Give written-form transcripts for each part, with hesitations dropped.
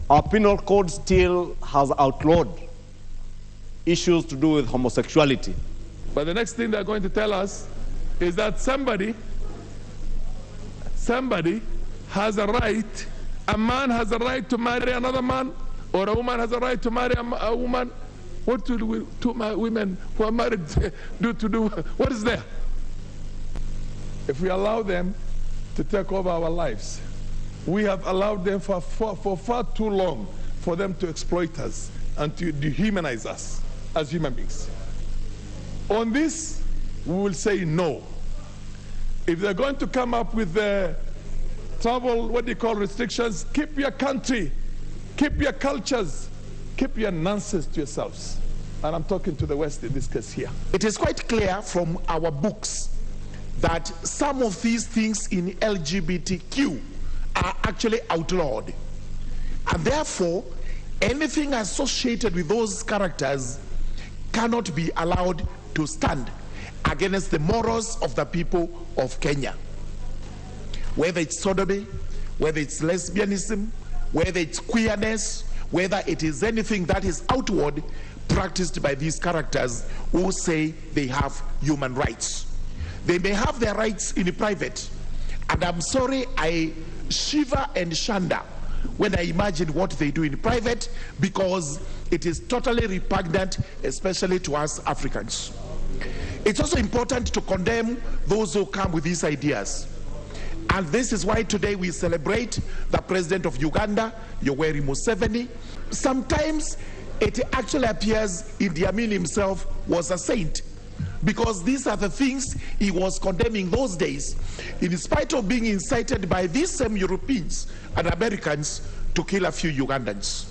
Our penal code still has outlawed issues to do with homosexuality. But the next thing they're going to tell us is that somebody has a right, a man has a right to marry another man, or a woman has a right to marry a woman. What do two women who are married do? What is there? If we allow them to take over our lives, we have allowed them for far too long for them to exploit us and to dehumanize us as human beings. On this, we will say no. If they're going to come up with travel, what do you call restrictions, keep your country, keep your cultures, keep your nonsense to yourselves. And I'm talking to the West in this case here. It is quite clear from our books that some of these things in LGBTQ are actually outlawed. And therefore, anything associated with those characters cannot be allowed to stand against the morals of the people of Kenya. Whether it's sodomy, whether it's lesbianism, whether it's queerness, whether it is anything that is outward practiced by these characters who say they have human rights. They may have their rights in private, and I'm sorry, I shiver and shudder when I imagine what they do in private, because it is totally repugnant, especially to us Africans. It's also important to condemn those who come with these ideas. And this is why today we celebrate the president of Uganda, Yoweri Museveni. Sometimes it actually appears Idi Amin himself was a saint, because these are the things he was condemning those days, in spite of being incited by these same Europeans and Americans to kill a few Ugandans.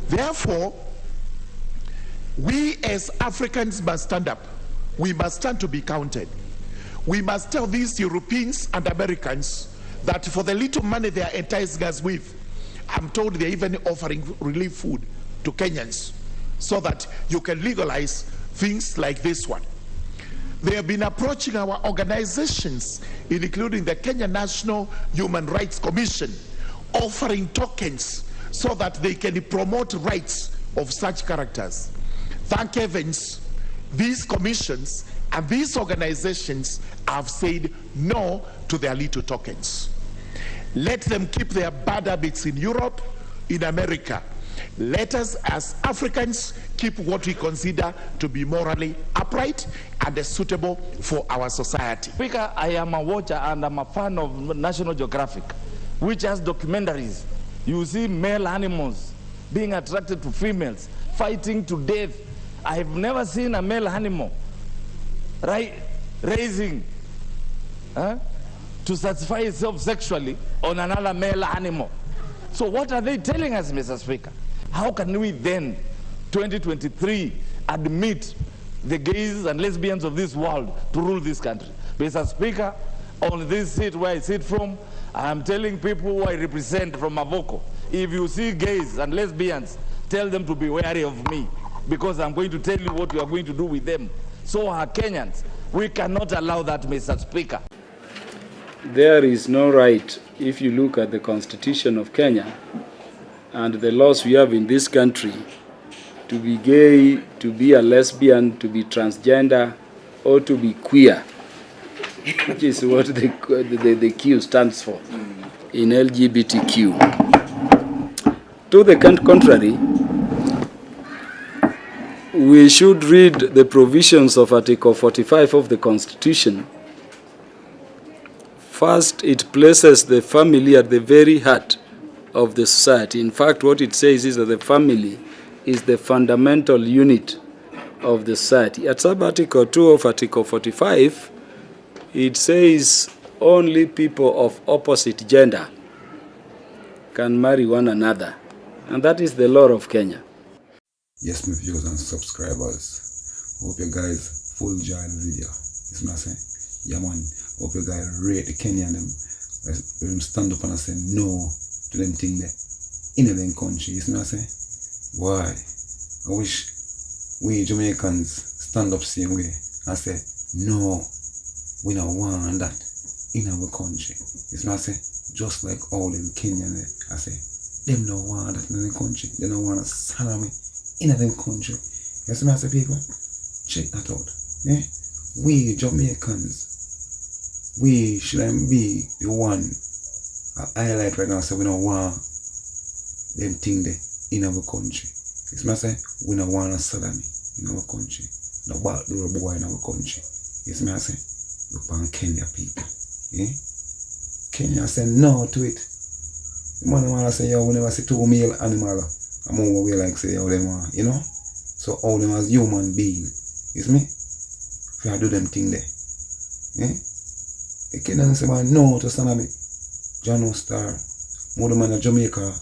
Therefore, we as Africans must stand up. We must stand to be counted. We must tell these Europeans and Americans that for the little money they are enticing us with, I'm told they're even offering relief food to Kenyans so that you can legalize things like this one. They have been approaching our organizations, including the Kenya National Human Rights Commission, offering tokens so that they can promote rights of such characters. Thank heavens, these commissions and these organizations have said no to their little tokens. Let them keep their bad habits in Europe, in America. Let us as Africans keep what we consider to be morally upright and suitable for our society. Speaker, I am a watcher and I'm a fan of National Geographic, which has documentaries. You see male animals being attracted to females, fighting to death. I have never seen a male animal raising to satisfy itself sexually on another male animal. So what are they telling us, Mr. Speaker? How can we then, 2023, admit the gays and lesbians of this world to rule this country? Mr. Speaker, on this seat where I sit from, I am telling people who I represent from Mavoko, if you see gays and lesbians, tell them to be wary of me, because I'm going to tell you what you are going to do with them. So are Kenyans. We cannot allow that, Mr. Speaker. There is no right, if you look at the Constitution of Kenya and the laws we have in this country, to be gay, to be a lesbian, to be transgender, or to be queer, which is what the Q stands for in LGBTQ. To the contrary, we should read the provisions of Article 45 of the Constitution. First, it places the family at the very heart of the society. In fact, what it says is that the family is the fundamental unit of the society. At sub-article 2 of Article 45, it says only people of opposite gender can marry one another. And that is the law of Kenya. Yes, my viewers and subscribers. Hope you guys full enjoy the video. It's what I say. Yeah, man. Hope you guys rate the Kenyan them. Stand up and say no to them thing there in them country. You know what I say? Why? I wish we Jamaicans stand up same way and say no, we don't want that in our country. You know what I say? Just like all them Kenyan there. I say them no want that in the country. They don't want a salami in them country. You see me, I say, people, check that out. Yeah? We Jamaicans, we shouldn't be the one I highlight right now, so we don't want them thing there in our country. You see me, I say, we don't want a salami in our country. No bad little boy in our country. You see me, I say, look on Kenya people. Yeah? Kenya say no to it. The man want to say, yo, we never see 2 male animal. I'm over we like say, yo, them want, you know? So all them as human being. You see me? If you do them thing there. Yeah? The Kenyan say, man, no to salami. John Star. More man in Jamaica,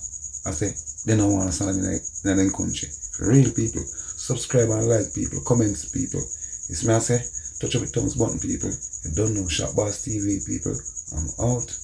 I say, they don't want a salami in them country. Real people. Subscribe and like people. Comments people. You see me, I say, touch up the thumbs button people. You don't know Shopboss TV people. I'm out.